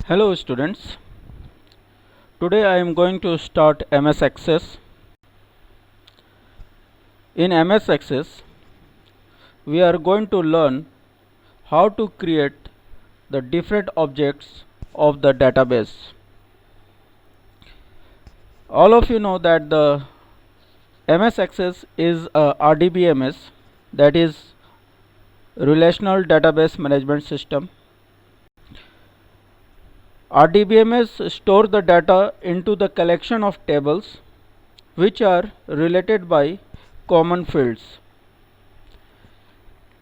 Hello students, today I am going to start MS Access. In MS Access, we are going to learn how to create the different objects of the database. All of you know that the MS Access is a RDBMS, that is Relational Database Management System. RDBMS stores the data into the collection of tables which are related by common fields.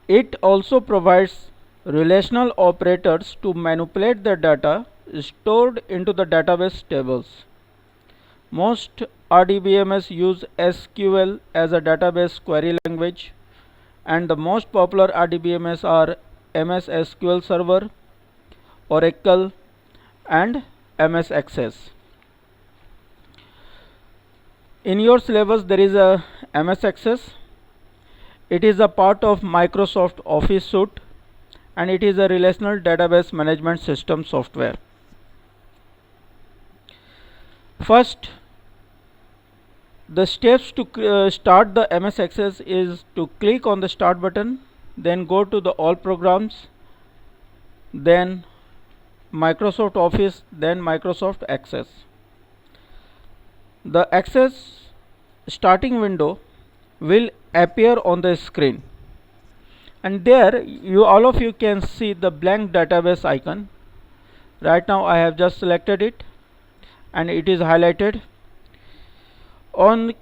It also provides relational operators to manipulate the data stored into the database tables. Most RDBMS use SQL as a database query language, and the most popular RDBMS are MS SQL Server, Oracle, and MS Access. In your syllabus there is a MS Access. It is a part of Microsoft Office suite and it is a relational database management system software. First, the steps to start the MS Access is to click on the start button, then go to the all programs, then Microsoft Office, then Microsoft Access. The Access starting window will appear on the screen, and there all of you can see the blank database icon. Right now I have just selected it and it is highlighted. On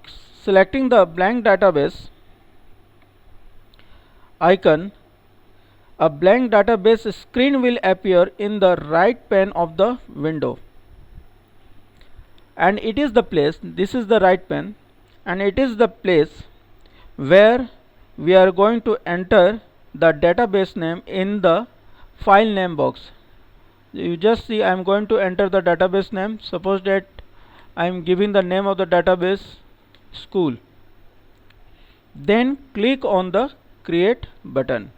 selecting the blank database icon, a blank database screen will appear in the right pane of the window, and it is the place, this is the right pane, and it is the place where we are going to enter the database name in the file name box. You just see I am going to enter the database name. Suppose that I am giving the name of the database school. Then click on the create button.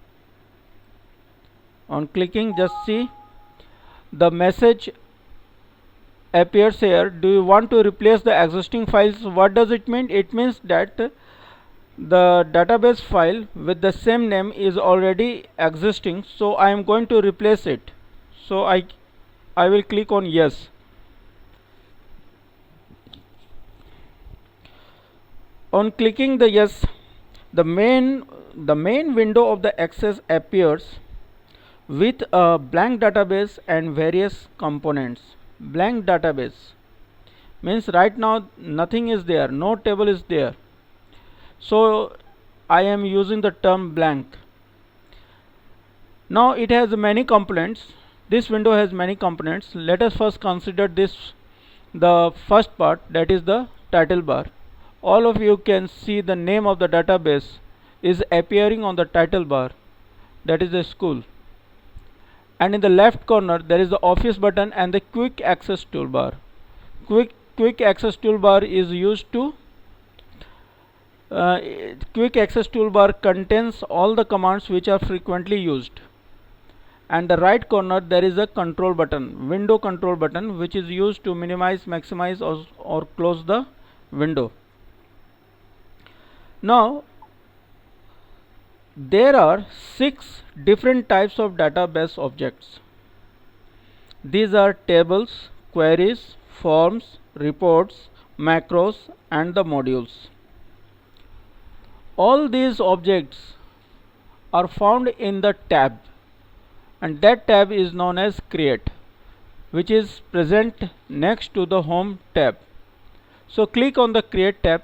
On clicking, just see the message appears here. Do you want to replace the existing files? What does it mean? It means that the database file with the same name is already existing, so I am going to replace it. So I will click on yes. On clicking the yes, the main window of the Access appears with a blank database and various components. Blank database means right now nothing is there, no table is there, so I am using the term blank. Now it has many components. This window has many components. Let us first consider this, the first part, that is the title bar. All of you can see the name of the database is appearing on the title bar, that is the school, and in the left corner there is the office button and the quick access toolbar. Quick access toolbar is used to quick access toolbar contains all the commands which are frequently used, and the right corner there is a control button, window control button, which is used to minimize, maximize, or close the window. Now there are 6 different types of database objects. These are tables, queries, forms, reports, macros, and the modules. All these objects are found in the tab, and that tab is known as create, which is present next to the home tab. So click on the create tab.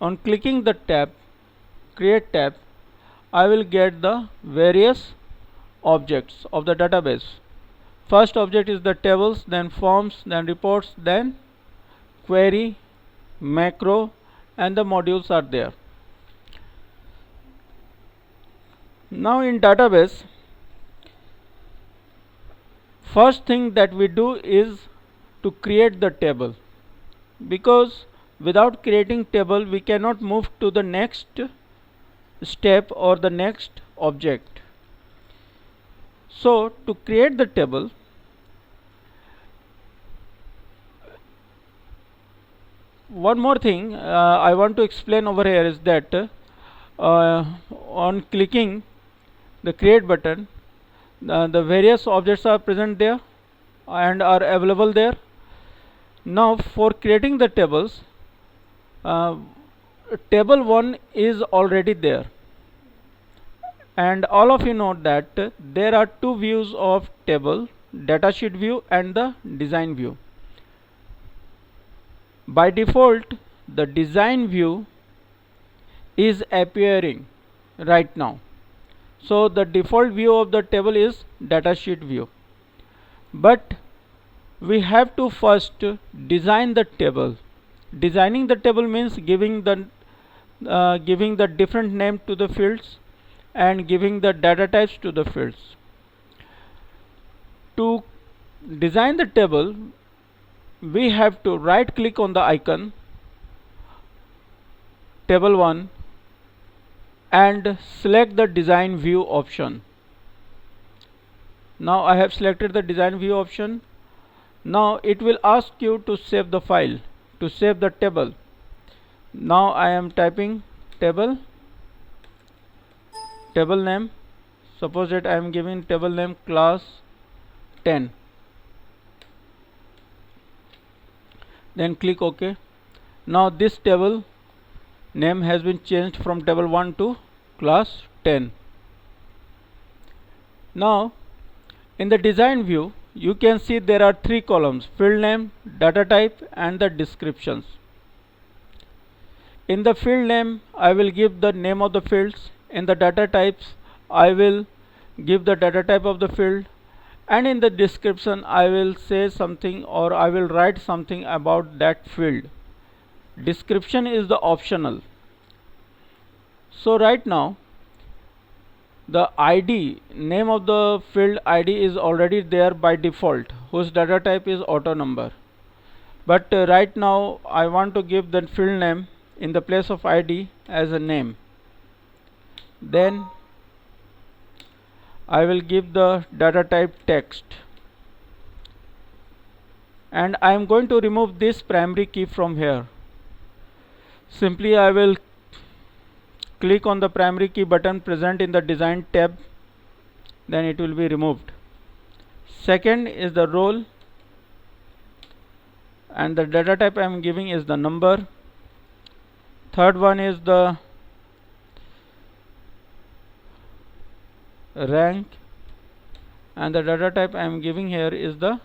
On clicking the tab, create tab, I will get the various objects of the database. First object is the tables, then forms, then reports, then query, macro, and the modules are there. Now in database, first thing that we do is to create the table, because without creating table we cannot move to the next step or the next object. So to create the table, one more thing I want to explain over here is that on clicking the create button, the various objects are present there and are available there. Now for creating the tables, uh, table 1 is already there, and all of you know that there are two views of table, datasheet view and the design view. By default, the design view is appearing right now. So the default view of the table is datasheet view, but we have to first design the table. Designing the table means giving the different name to the fields and giving the data types to the fields. To design the table, we have to right click on the icon table 1 and select the design view option. Now I have selected the design view option. Now it will ask you to save the file, to save the table. Now I am typing table name. Suppose that I am giving table name class 10. Then click OK. Now this table name has been changed from table 1 to class 10. Now in the design view, you can see there are three columns: field name, data type and the descriptions. In the field name, I will give the name of the fields. In the data types, I will give the data type of the field, and in the description I will say something, or I will write something about that field. Description is the optional. So right now the ID, name of the field ID is already there by default, whose data type is auto number. But right now I want to give the field name in the place of ID as a name. Then I will give the data type text, and I am going to remove this primary key from here. Simply I will click on the primary key button present in the design tab, then it will be removed. Second is the role, and the data type I am giving is the number. Third one is the rank, and the data type I am giving here is the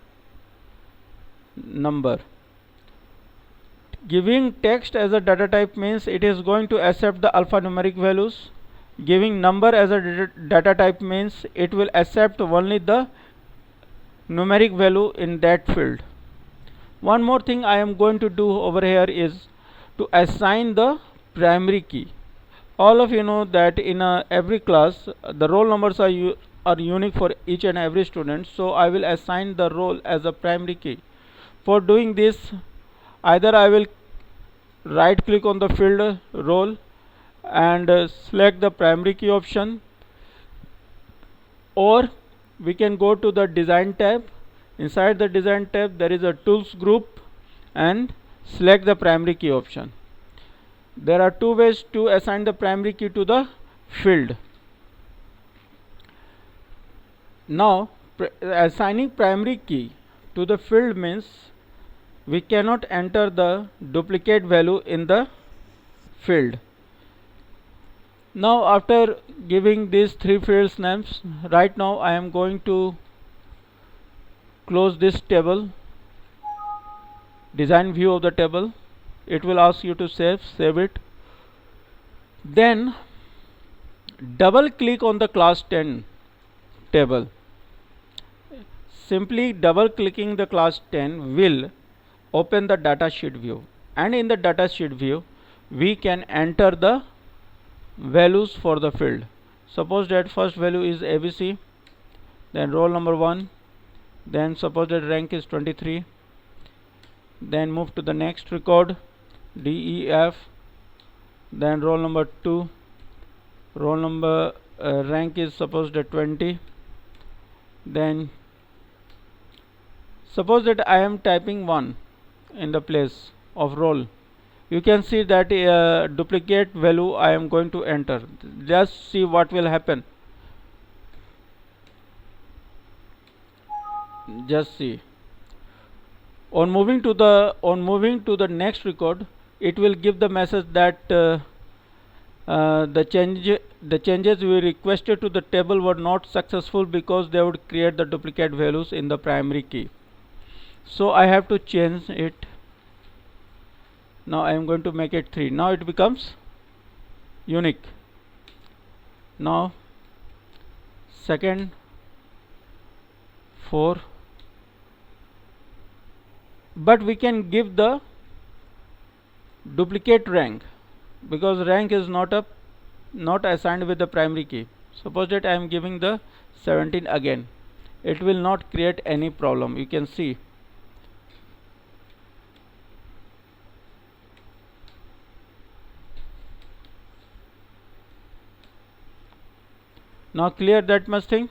number. Giving text as a data type means it is going to accept the alphanumeric values. Giving number as a data type means it will accept only the numeric value in that field. One more thing I am going to do over here is to assign the primary key. All of you know that in every class the roll numbers are unique for each and every student, so I will assign the role as a primary key. For doing this, either I will right click on the field role and select the primary key option, or we can go to the design tab. Inside the design tab there is a tools group and select the primary key option. There are two ways to assign the primary key to the field. Now assigning primary key to the field means we cannot enter the duplicate value in the field. Now after giving these three fields names, right now I am going to close this table, design view of the table. It will ask you to save it. Then double click on the class 10 table. Simply double clicking the class 10 will open the datasheet view, and in the datasheet view we can enter the values for the field. Suppose that first value is ABC, then roll number 1, then suppose that rank is 23, then move to the next record DEF, then roll number 2, roll number rank is suppose that 20, then suppose that I am typing 1 in the place of roll, you can see that duplicate value I am going to enter. Just see what will happen. Just see. On moving to the next record, it will give the message that the changes we requested to the table were not successful because they would create the duplicate values in the primary key. So I have to change it. Now I am going to make it 3. Now it becomes unique. Now second 4, but we can give the duplicate rank because rank is not assigned with the primary key. Suppose that I am giving the 17 again, it will not create any problem. You can see. Now clear that much thing.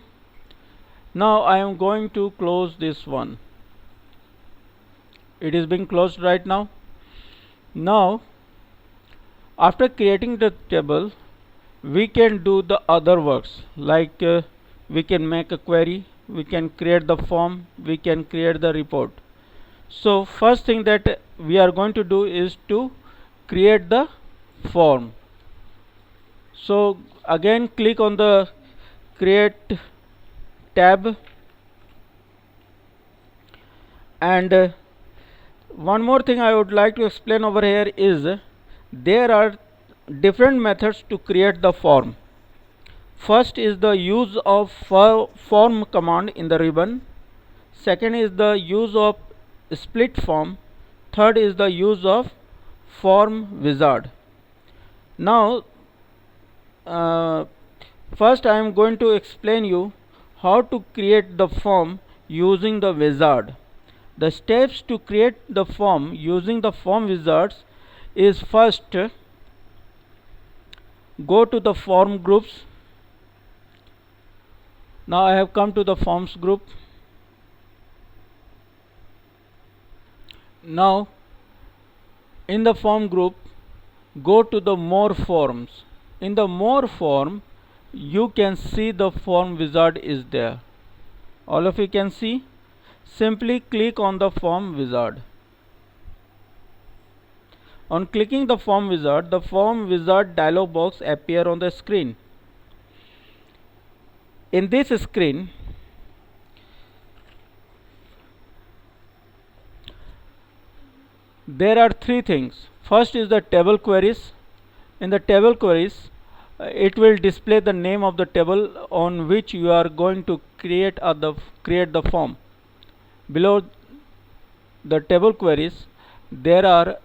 Now I am going to close this one. It is being closed right now. Now after creating the table, we can do the other works like we can make a query, we can create the form, we can create the report. So first thing that we are going to do is to create the form. So again click on the create tab, and one more thing I would like to explain over here is there are different methods to create the form. First is the use of form command in the ribbon. Second is the use of split form. Third is the use of form wizard. Now first I am going to explain you how to create the form using the wizard. The steps to create the form using the form wizards is first go to the form groups. Now I have come to the forms group. Now in the form group, go to the more forms. In the more form, you can see the form wizard is there. All of you can see. Simply click on the form wizard. On clicking the form wizard dialog box appear on the screen. In this screen, there are 3 things. First is the table queries. In the table queries, it will display the name of the table on which you are going to create the form. Below the table queries, there are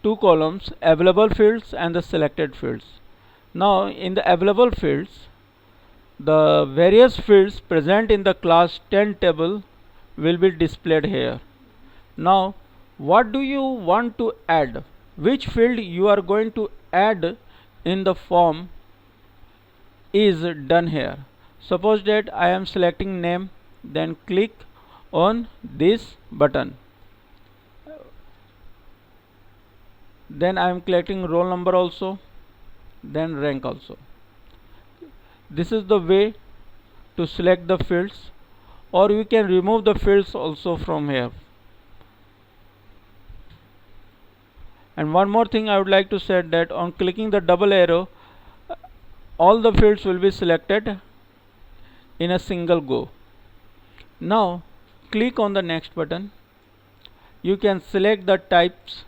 2 columns, available fields and the selected fields. Now in the available fields, the various fields present in the class 10 table will be displayed here. Now what do you want to add? Which field you are going to add in the form is done here. Suppose that I am selecting name, then click on this button. Then I am collecting roll number also, then rank also. This is the way to select the fields, or you can remove the fields also from here. And one more thing I would like to say that on clicking the double arrow, all the fields will be selected in a single go. Now click on the next button. You can select the types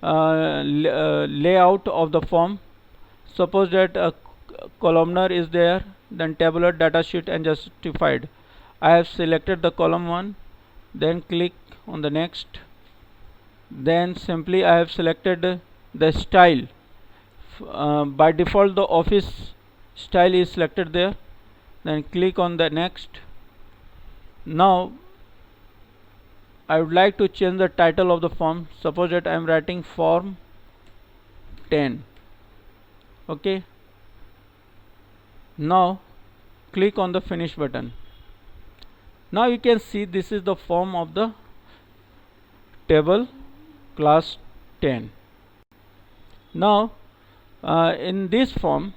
layout of the form. Suppose that a columnar is there, then tabular, datasheet and justified. I have selected the column 1, then click on the next. Then simply I have selected the style. By default the office style is selected there, then click on the next. Now I would like to change the title of the form. Suppose that I am writing form 10. Okay. Now click on the finish button. Now you can see this is the form of the table class 10. Now in this form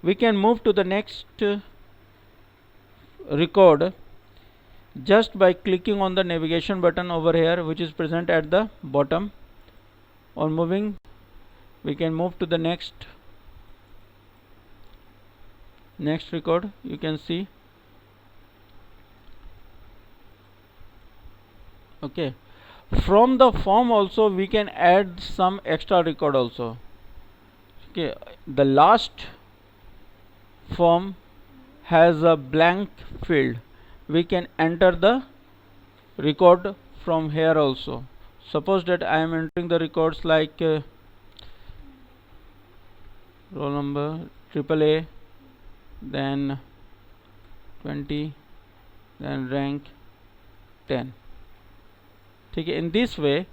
we can move to the next record just by clicking on the navigation button over here, which is present at the bottom. On moving, we can move to the next record. You can see, okay, from the form also we can add some extra record also. Okay, the last form has a blank field. We can enter the record from here also. Suppose that I am entering the records like roll number AAA, then 20, then rank 10. Okay, in this way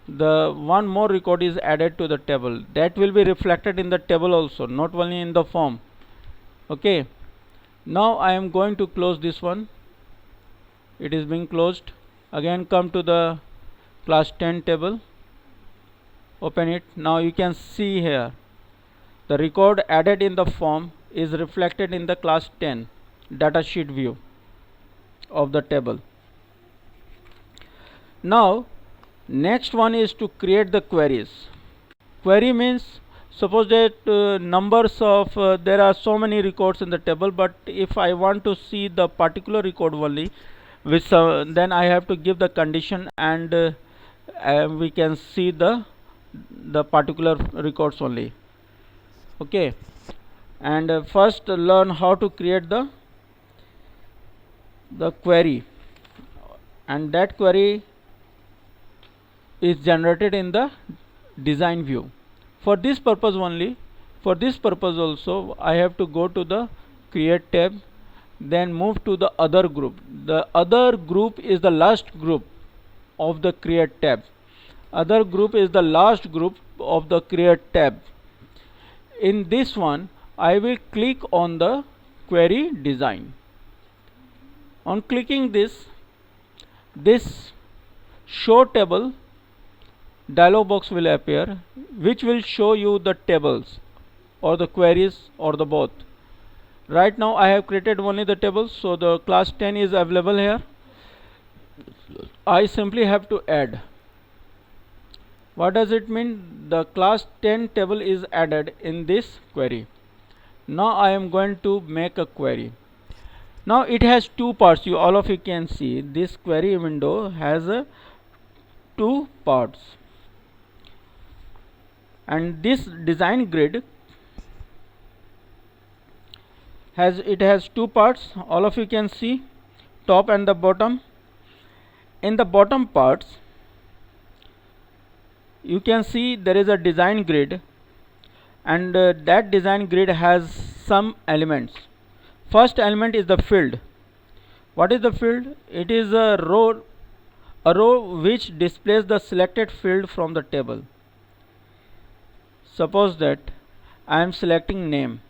the one more record is added to the table. That will be reflected in the table also, not only in the form. Okay, now I am going to close this one. It is being closed. Again come to the class 10 table, open it. Now you can see here the record added in the form is reflected in the class 10 datasheet view of the table. Now next one is to create the queries. Query means, suppose that numbers of there are so many records in the table, but if I want to see the particular record only, which then I have to give the condition, and we can see the particular records only. Okay, and first learn how to create the query, and that query is generated in the design view. For this purpose only, for this purpose also, I have to go to the create tab, then move to the other group. The other group is the last group of the create tab. Other group is the last group of the create tab. In this one I will click on the query design. On clicking this show table dialog box will appear, which will show you the tables or the queries or the both. Right now I have created only the tables, so the class 10 is available here. I simply have to add. What does it mean? The class 10 table is added in this query. Now I am going to make a query. Now it has two parts. All of you can see this query window has two parts, and this design grid has two parts. All of you can see, top and the bottom. In the bottom parts you can see there is a design grid, and that design grid has some elements. First element is the field. What is the field? It is a row which displays the selected field from the table. Suppose that I am selecting name.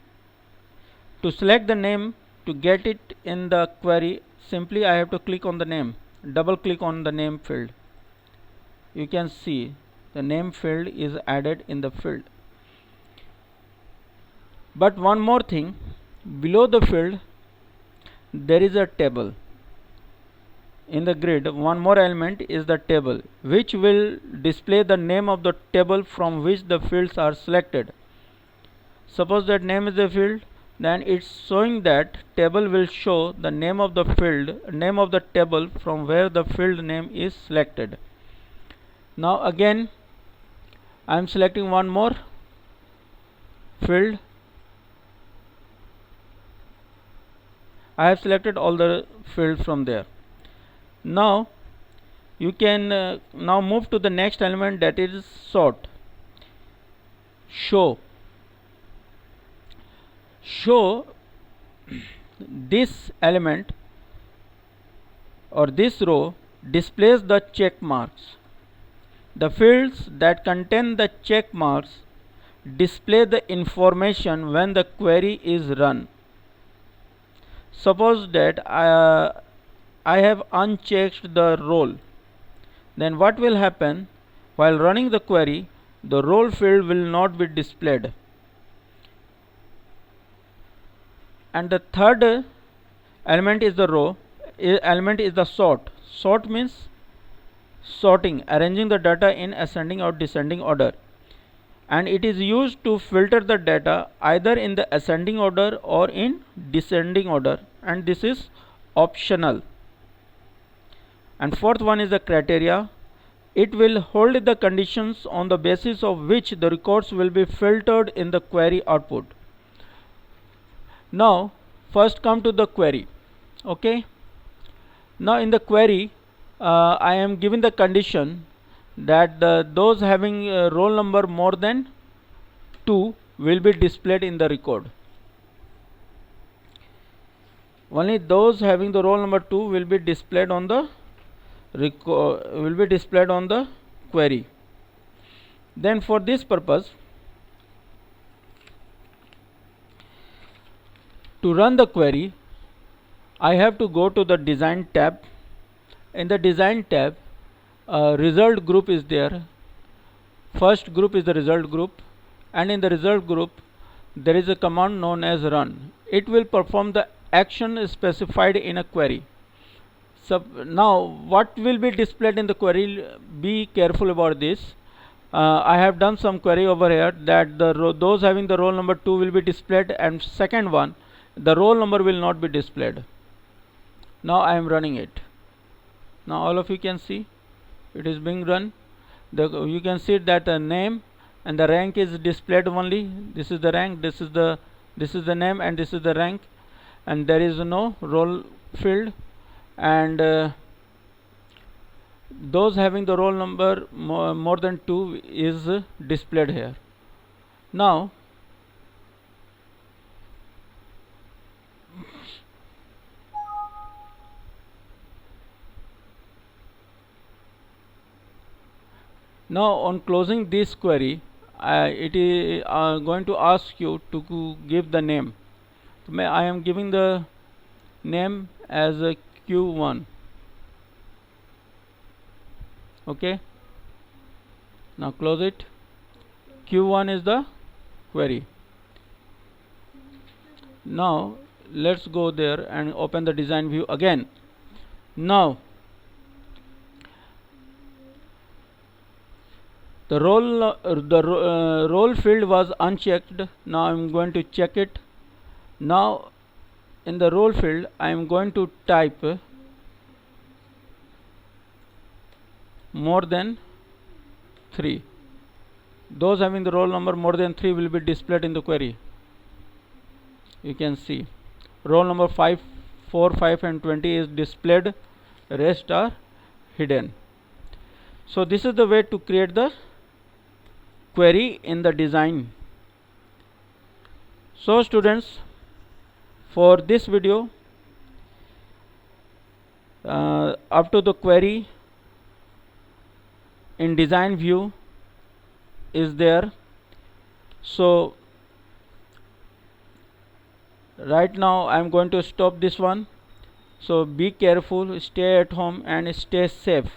To select the name, to get it in the query, simply I have to click on the name, double click on the name field. You can see the name field is added in the field. But one more thing, below the field there is a table. In the grid, one more element is the table, which will display the name of the table from which the fields are selected. Suppose that name is the field, then it's showing that table will show the name of the field, name of the table from where the field name is selected. Now again I am selecting one more field. I have selected all the fields from there. Now you can now move to the next element, that is sort. Show this element or this row displays the check marks. The fields that contain the check marks display the information when the query is run. Suppose that I have unchecked the role, then what will happen? While running the query, the role field will not be displayed. And the third element is the sort. Sort means sorting, arranging the data in ascending or descending order, and it is used to filter the data either in the ascending order or in descending order, and this is optional. And fourth one is the criteria. It will hold the conditions on the basis of which the records will be filtered in the query output. Now first come to the query. Okay, now in the query I am given the condition that those having roll number more than 2 will be displayed in the record. Only those having the roll number 2 will be displayed on the query. Then for this purpose, to run the query, I have to go to the design tab. In the design tab, result group is there. First group is the result group, and in the result group there is a command known as run. It will perform the action specified in a query. So now what will be displayed in the query? Be careful about this. I have done some query over here that those having the roll number 2 will be displayed, and second one, the roll number will not be displayed. Now I am running it. Now all of you can see it is being run. You can see that the name and the rank is displayed only. This is the rank, this is the name, and this is the rank, and there is no roll field, and those having the roll number more than 2 is displayed here. Now on closing this query, it is going to ask you to give the name. I am giving the name as a Q1. Okay, now close it. Q1 is the query. Now let's go there and open the design view again. Now the role field was unchecked. Now I am going to check it. Now in the role field I am going to type more than 3. Those having the roll number more than 3 will be displayed in the query. You can see roll number 5, 4, 5 and 20 is displayed, rest are hidden. So this is the way to create the query in the design. So students, for this video up to the query in design view is there. So right now I am going to stop this one. So be careful, stay at home and stay safe.